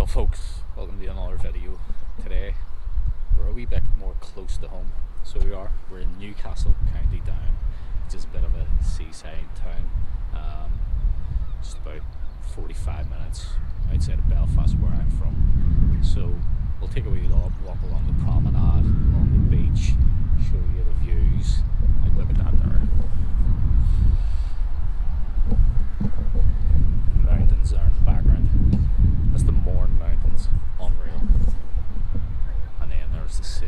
Hello folks, welcome to another video. Today we're a wee bit more close to home. So we're in Newcastle, County Down, which is a bit of a seaside town. Just about 45 minutes outside of Belfast where I'm from. So we'll take a wee walk along the promenade, along the beach, show you the views. Like, look at that there. Mountains there in the background. That's the Mourne Mountains, unreal. And then there's the sea.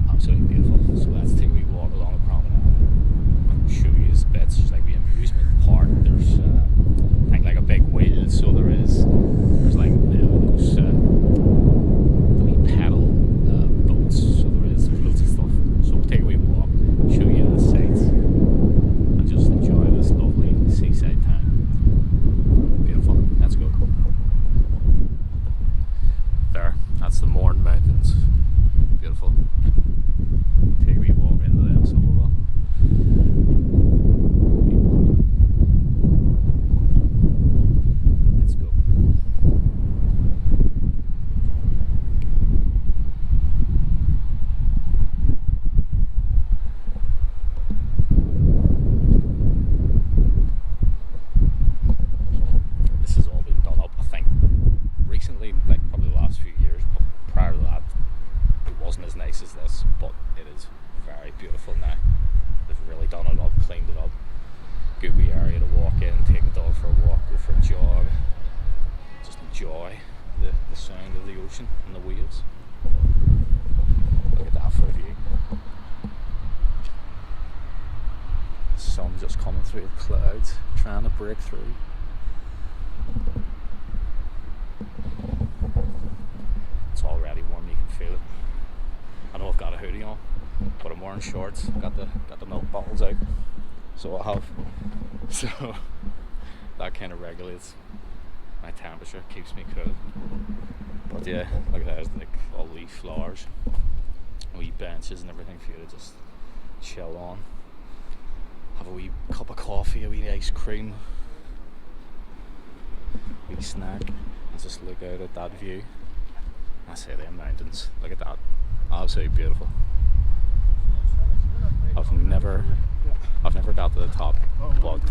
Absolutely beautiful. So let's take a wee walk along the promenade. I'll show you bits. There's like the amusement park. There's I think like a big wheel. So there's like those wee paddle boats. So there's loads of stuff. So we'll take a wee walk, show you the sights, and just enjoy this lovely seaside town. Beautiful. Let's go. There. That's the Mourne Mountains. Beautiful. Take a wee walk into them, so we will. Let's go. This has all been done up, I think, recently, like probably the last few years, but prior to that, it wasn't as nice as this, but it is very beautiful now. They've really done it up, cleaned it up. Good wee area to walk in, take the dog for a walk, go for a jog. Just enjoy the sound of the ocean and the waves. Look at that for a view. The sun just coming through the clouds, trying to break through. It's already warm, you can feel it. I know I've got a hoodie on, but I'm wearing shorts. Got the milk bottles out, so I have. So that kind of regulates my temperature, keeps me cool. But yeah, look at that, there's like all these flowers, wee benches and everything for you to just chill on. Have a wee cup of coffee, a wee ice cream, wee snack, and just look out at that view. I say them mountains, look at that, absolutely beautiful. I've never got to the top, but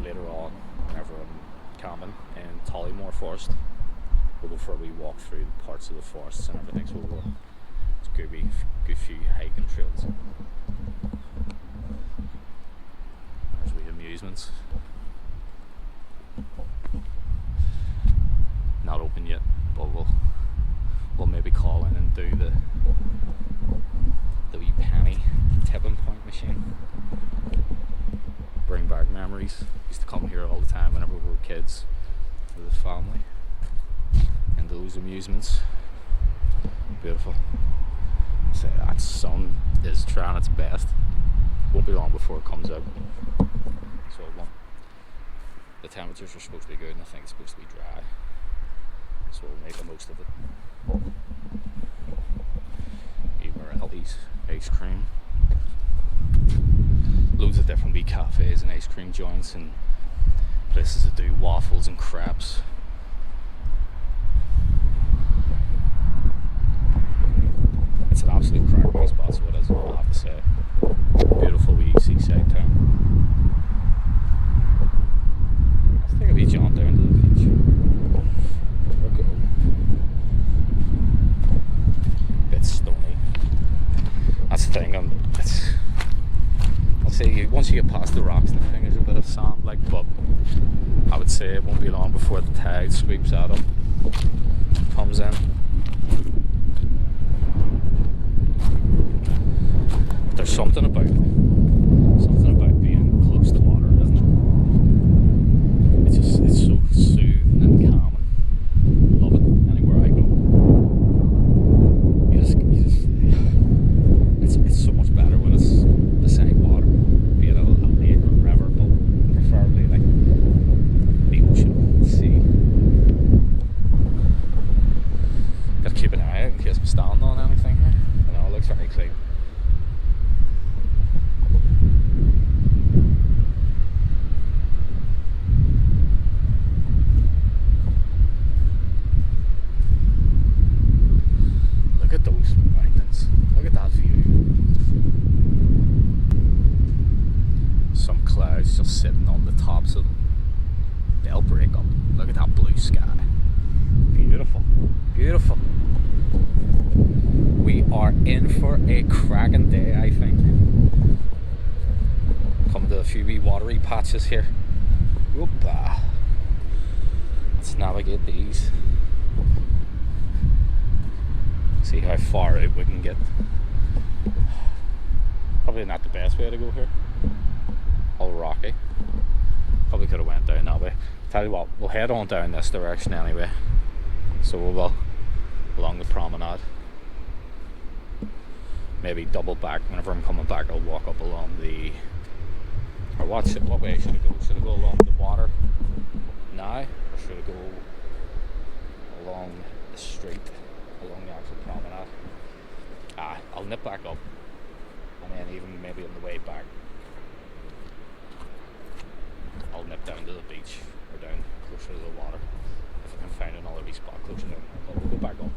later on, whenever I'm camping in Tollymore Forest, we'll go for a wee walk through the parts of the forests and everything, so it's a good few hiking trails. There's wee amusements. Not open yet, but we'll maybe call in and do the wee penny tipping point machine. Bring back memories. Used to come here all the time whenever we were kids with the family, and those amusements. Beautiful. So that sun is trying its best. Won't be long before it comes out. So it won't. The temperatures are supposed to be good, and I think it's supposed to be dry. So we'll make the most of it. Morelli's ice cream. Loads of different wee cafes and ice cream joints and places that do waffles and crepes. It's an absolute crack wee spot, so it is, I'll have to say. Beautiful wee seaside town. Let's take a wee jaunt down to the beach. Bit stony. That's the thing. I'll say once you get past the rocks and everything, there's a bit of sand, like, but I would say it won't be long before the tide sweeps that up, comes in. There's something about being close to water, isn't it? It's so soothing and calming. Love it. Anywhere I go, it's so much better when it's beside water, be it a lake or a river, but preferably like the ocean, the sea. Gotta keep an eye out in case I'm standing on anything. looks very clean. Look at those mountains. Look at that view. Some clouds just sitting on the tops of them. They'll break up. Look at that blue sky. Beautiful. Beautiful. We are in for a cracking day, I think. Come to a few wee watery patches here. Whoop-ah. Let's navigate these. See how far out we can get. Probably not the best way to go here. All rocky. Probably could have went down that way. Tell you what, we'll head on down this direction anyway. So we will along the promenade. Maybe double back whenever I'm coming back. I'll walk up along the. Or what way should I go? Should I go along the water now, or should I go along the street, along the actual promenade? I'll nip back up, and then even maybe on the way back, I'll nip down to the beach or down closer to the water if I can find another wee spot closer down. But we'll go back up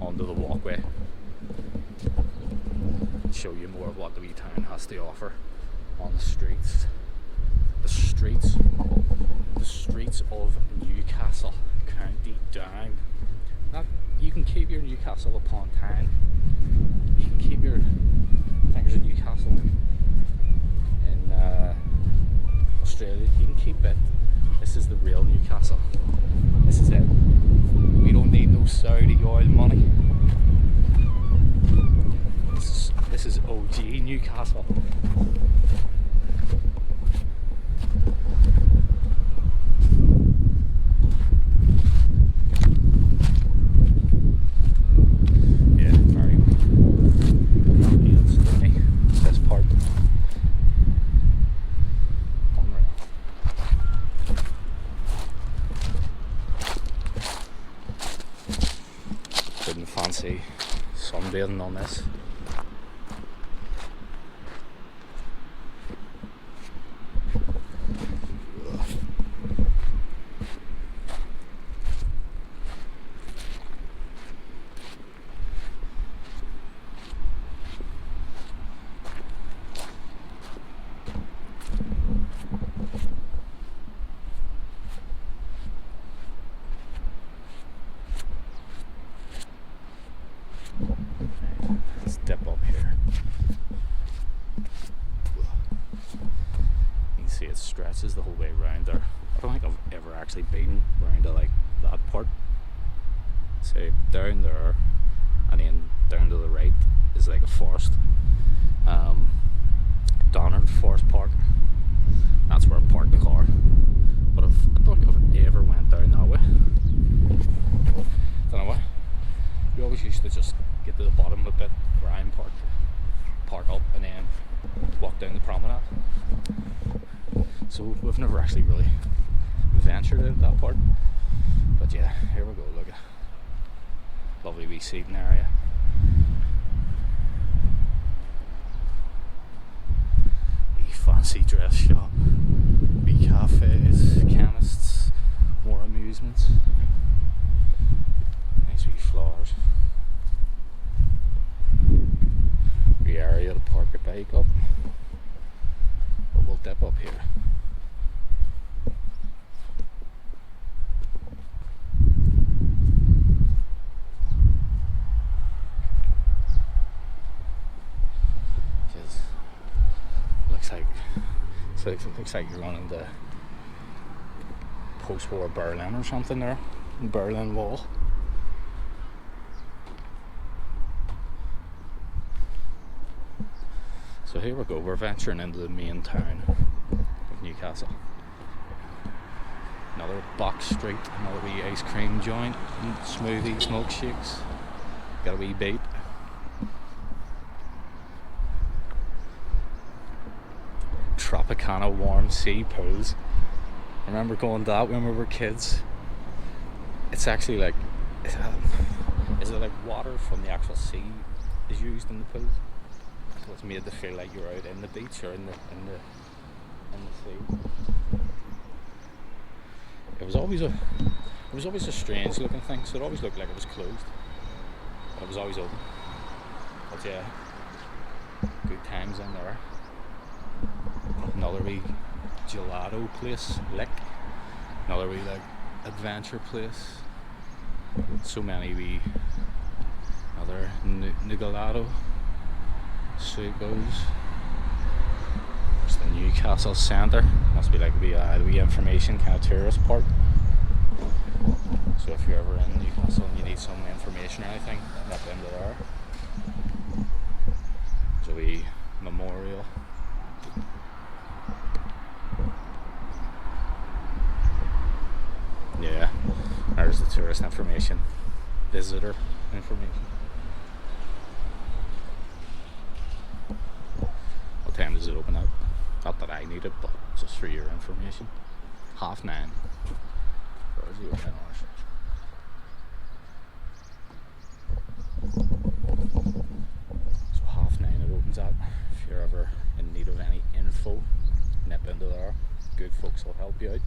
onto the walkway and show you more of what the wee town has to offer on the streets. The streets of Newcastle, County Down. Now, you can keep your Newcastle upon town. You can keep your. I think there's a Newcastle in Australia. You can keep it. This is the real Newcastle. This is it. We don't need no Saudi oil money. This is OG Newcastle. Fancy sunbathing on this. Step up here. You can see it stretches the whole way around there. I don't think I've ever actually been around to like that part. So down there and then down to the right is like a forest. Donard Forest Park. That's where I parked the car. But I don't think I've ever went down that way. Don't know why. We always used to just get to the bottom a bit, grind park up, and then walk down the promenade. So we've never actually really ventured into that part. But yeah, here we go. Look at lovely wee seating area. Wee fancy dress shop, wee cafes, chemists, more amusements. Nice wee flowers. The area to park your bike up, but we'll dip up here. Looks like you're running the post-war Berlin or something there, Berlin Wall. So here we go, we're venturing into the main town of Newcastle. Another box street, another wee ice cream joint, smoothies, milkshakes. Got a wee beep. Tropicana warm sea pools. I remember going to that when we were kids. It's actually like, is it like water from the actual sea is used in the pool, so it's made to feel like you're out in the beach or in the sea. It was always a strange looking thing, so it always looked like it was closed, but it was always open. But yeah, good times in there. Another wee gelato place, another wee like adventure place. So many wee other Newcastle supos. It's the Newcastle Centre. Must be like a wee information kind of tourist part. So if you're ever in Newcastle and you need some information or anything, nip into there. There's a wee memorial. Yeah, there's the tourist information, visitor information. What time does it open up? Not that I need it, but just for your information. 9:30. Where's the opening hours? So 9:30 it opens up. If you're ever in need of any info, nip into there. Good folks will help you out.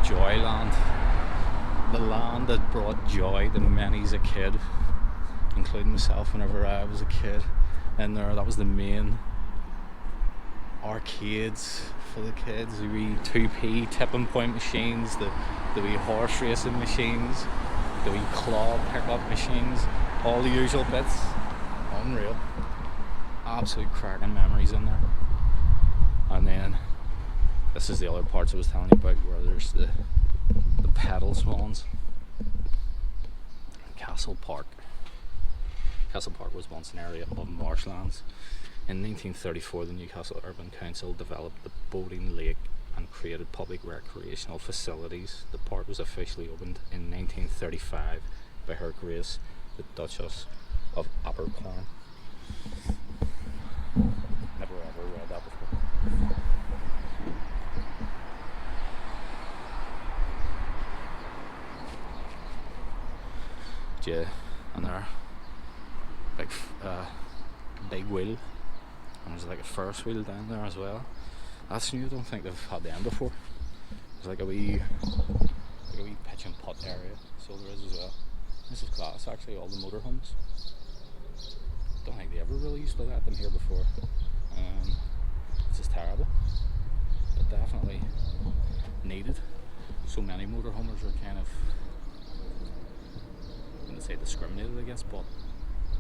Joyland, the land that brought joy to many as a kid, including myself whenever I was a kid. And that was the main arcades for the kids, the wee 2p tipping point machines, the wee horse racing machines, the wee claw pickup machines, all the usual bits. Unreal. Absolute cracking memories in there. And then this is the other parts I was telling you about, where there's the pedal swans. Castle Park. Castle Park was once an area of marshlands. In 1934, the Newcastle Urban Council developed the boating lake and created public recreational facilities. The park was officially opened in 1935 by Her Grace, the Duchess of Abercorn. Never ever read that before. Yeah, and there, big wheel, and there's like a Ferris wheel down there as well. That's new. I don't think they've had them before. There's like a wee pitch and putt area, so there is as well. This is class, actually. All the motorhomes. Don't think they ever really used to let them here before. It's just terrible, but definitely needed. So many motorhomers are kind of, I wouldn't say discriminated against, but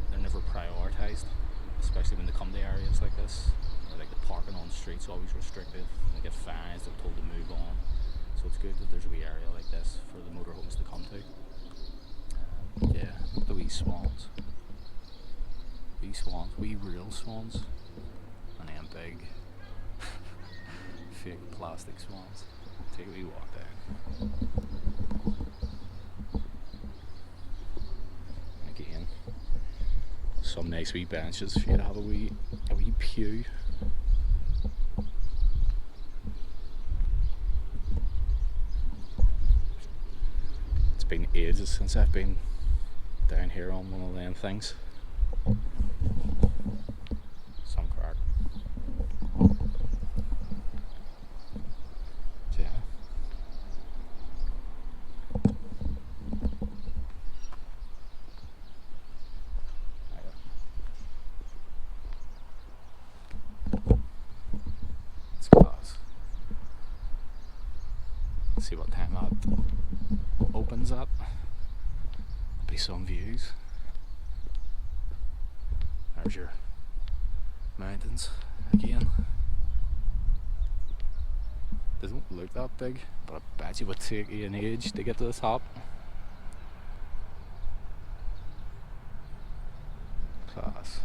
they're never prioritised, especially when they come to areas like this. Like the parking on the streets always restricted. They get fines, they're told to move on. So it's good that there's a wee area like this for the motorhomes to come to. Yeah, the wee swans. Wee real swans. And then big fake plastic swans. Take a wee walk down. Again, some nice wee benches for you to have a wee pew. It's been ages since I've been down here on one of them things. Some crack. Yeah. It's class. Let's see what time that opens up. Be some views. There's your mountains again. Doesn't look that big, but I bet you would take you an age to get to the top. Class.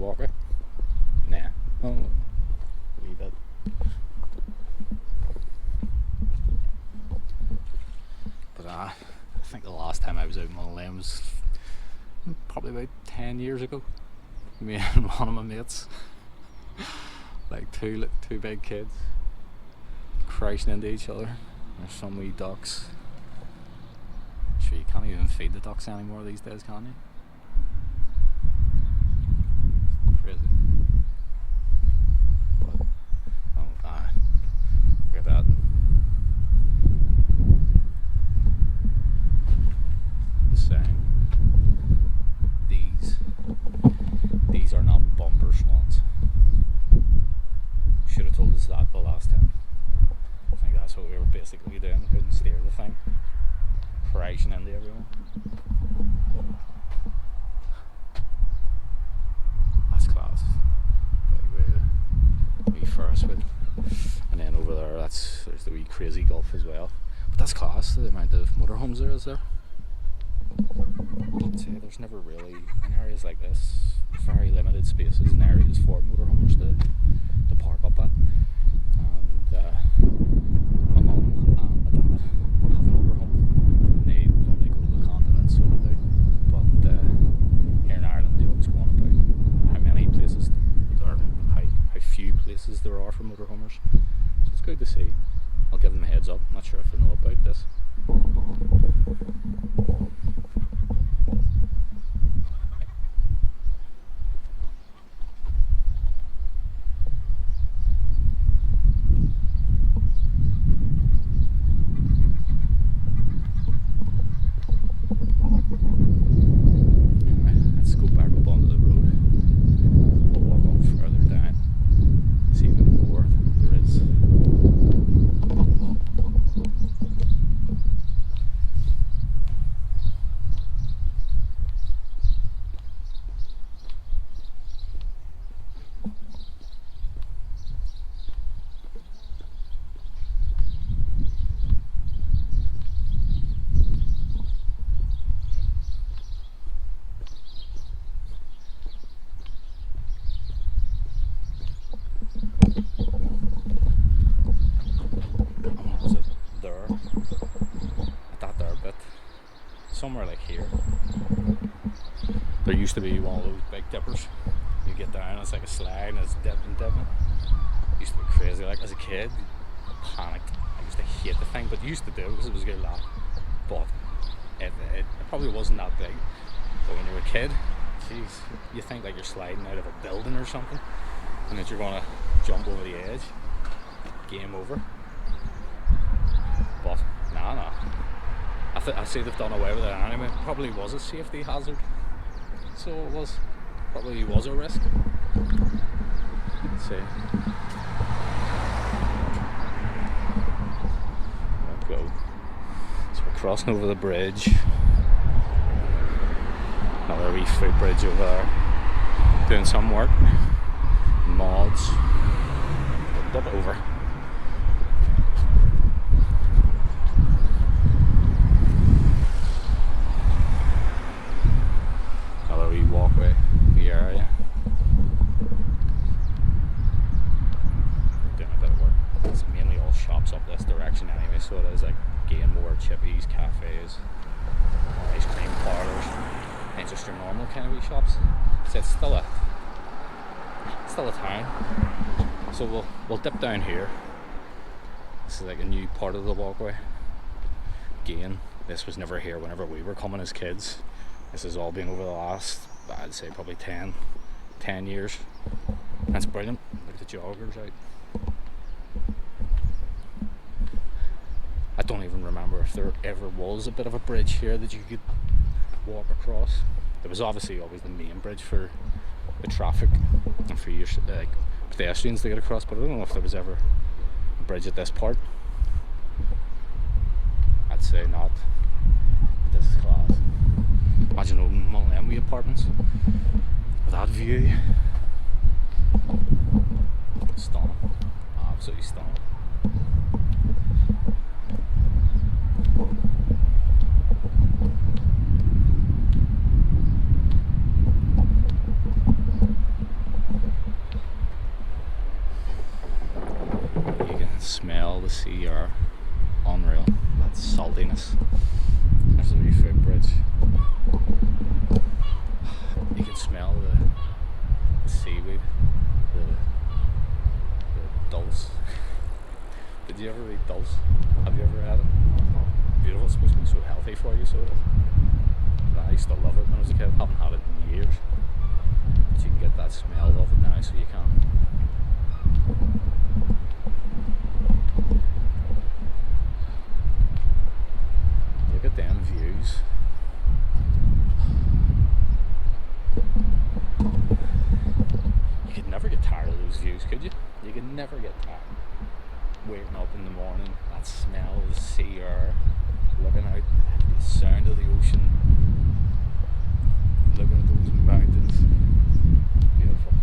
walkway? Nah. Oh, a wee bit. But I think the last time I was out in one of them was probably about 10 years ago. Me and one of my mates, like two big kids, crashing into each other. There's some wee ducks. Sure, you can't even feed the ducks anymore these days, can you? Crazy. But, oh, look at that. The sound. These are not bumper swans. Should have told us that the last time. I think that's what we were basically doing. Couldn't steer the thing. Crashing into everyone. That's class. Wee Ferris wheel. And then over there, there's the wee Crazy Gulf as well. But that's class, the amount of motorhomes there is there. I'd say there's never really, in areas like this, very limited spaces and areas for motorhomes to park up at. And my mum and my dad have a motorhome. They normally go to the continent, so they do. But here in Ireland, they always go on about how many places there are, how few places there are for motorhomers. So it's good to see. I'll give them a heads up. I'm not sure if they know about this. Somewhere like here, there used to be one of those big dippers. You get down, it's like a slide and it's dipping. It used to be crazy. Like as a kid, panicked. I used to hate the thing, but you used to do it because it was a good laugh. But it probably wasn't that big. But when you were a kid, jeez, you think like you're sliding out of a building or something, and that you're gonna jump over the edge. Game over. But nah. I say they've done away with it anyway. It probably was a safety hazard, so it was probably was a risk. Let's see. There we go. So we're crossing over the bridge. Another wee footbridge over there. Doing some work. Mods. We'll dip over. Walkway, the area. Doing a bit of work. It's mainly all shops up this direction anyway, so it is like Gainmore, Chippies, cafes, ice cream parlours, and just your normal kind of wee shops. So it's still a town. So we'll dip down here. This is like a new part of the walkway. Again, this was never here whenever we were coming as kids. This has all been over the last, I'd say probably 10 years. That's brilliant. Look at the joggers out. I don't even remember if there ever was a bit of a bridge here that you could walk across. There was obviously always the main bridge for the traffic and for your pedestrians to get across, but I don't know if there was ever a bridge at this part. I'd say not. But this is class. Imagine owning one of them wee apartments with that view. Stunning. Absolutely stunning. smell the sea air. Unreal. That saltiness. There's a wee footbridge. You can smell the seaweed, the dulse. Did you ever eat dulse? Have you ever had it? Beautiful. It's supposed to be so healthy for you, so it is. But I used to love it when I was a kid. I haven't had it in years. But you can get that smell of it now, so you can. Look at them views. You could never get tired of those views, could you? You could never get tired. Waking up in the morning, that smell of the sea air, looking out, the sound of the ocean, looking at those mountains. Beautiful.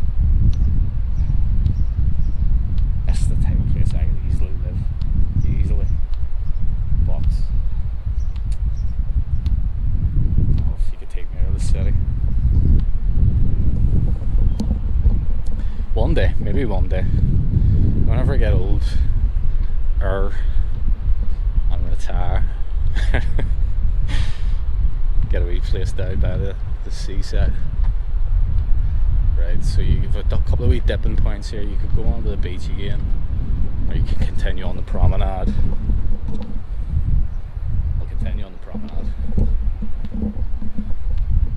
That's the type of place I could easily live. Easily. But oh, if you could take me out of the city. One day, maybe one day. Whenever I get old, or I'm gonna retire, get a wee place down by the seaside. Right, so you've a couple of wee dipping points here. You could go onto the beach again, or you can continue on the promenade. I'll continue on the promenade.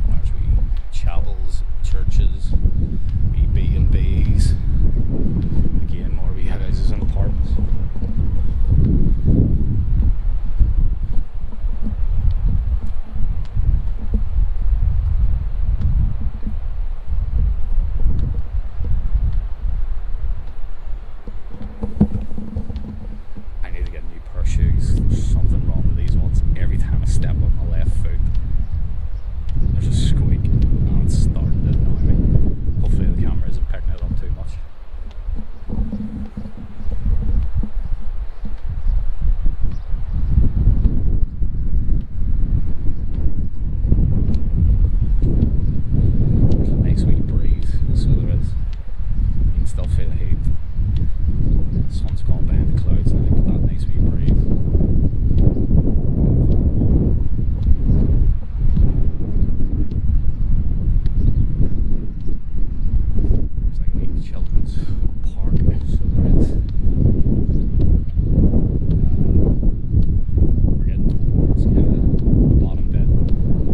There's wee chapels, churches, wee B&Bs. Again, more wee houses and apartments. I need to get a new pair of shoes. There's something wrong with these ones. Every time I step on my left foot, there's a squeak, and it's starting to annoy me. Hopefully the camera isn't picking it up too much. There's a nice wee breeze, so there is. You can still feel the heat. The sun's gone behind the clouds now, but that nice wee breeze. There's like a wee children's park, so there is. We're getting towards kind of the bottom bit.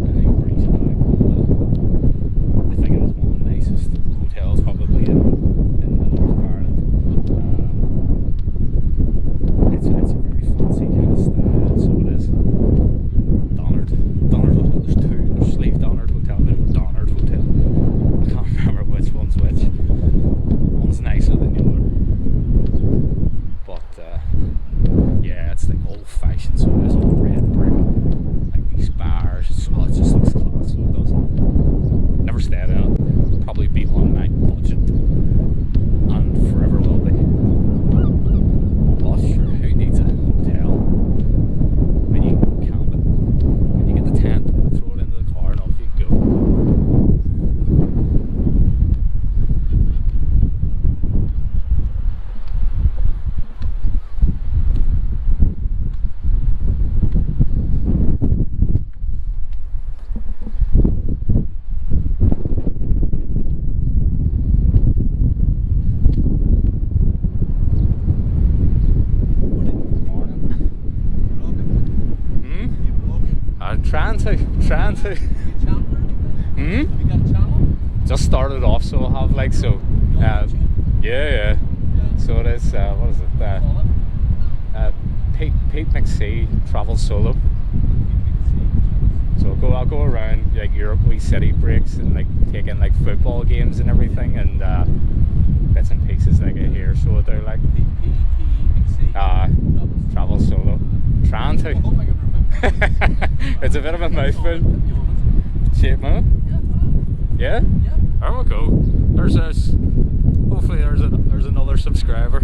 I think it brings you back. I think it is one of the nicest hotels probably in the north of Ireland. It's a very fancy kind of style, so it is. Donard Hotel. There's two. There's Slave Donard Hotel and there's Donard Hotel. I can't remember which one's which. One's nicer than the other. But yeah, it's like old fashioned, so it is all red brick. Like these bars. So it just looks class, so it does. Never stayed in it. Probably be on my budget. And forever will be. But sure, who needs a hotel when you can go camping? When you get the tent, throw it into the car and off you go. Trying to. Just started off, so I'll have like so. Yeah. So it is. What is it? Pete McSee Travel Solo. So I'll go around like Europe, wee city breaks, and like taking like football games and everything, and bits and pieces like it here. So they're like Travel Solo. Trying to. It's a bit of a mouthful. Shape, man. Yeah? There we go. There's us. Hopefully there's another subscriber.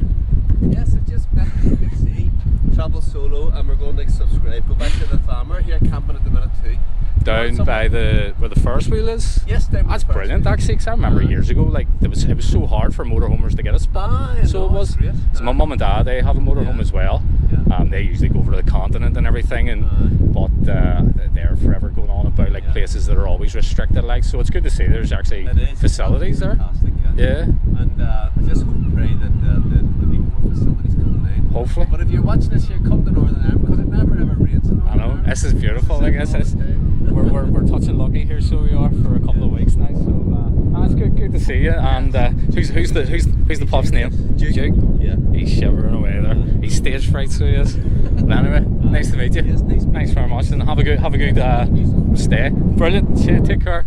Yes, I just met McSee Travel Solo, and we're going to subscribe. Go back to the farmer here camping at the minute too. down by where the Ferris wheel is. Yes, down by That's the Ferris brilliant wheel. actually, because I remember years ago, like it was so hard for motorhomers to get a spot. So it was. Great. So my mum and dad, they have a motorhome as well. Yeah. They usually go over to the continent and everything, but they're forever going on about like places that are always restricted. Like, so it's good to see there's actually facilities there. Fantastic, Yeah. And I just hope and pray that there'll be more facilities coming in. Hopefully. But if you're watching this here, come to Northern Ireland because it never ever rains in Northern I know, Ireland. this is beautiful. Like this is, we're touching lucky here, so we are for a couple of weeks now. So it's good to see you. And who's the pup's name? Duke. Yeah. He's shivering away there. He's stage fright, so he is. But anyway, nice to meet you. Yes, nice to meet Thanks very much, and have a good stay. Brilliant. Take care.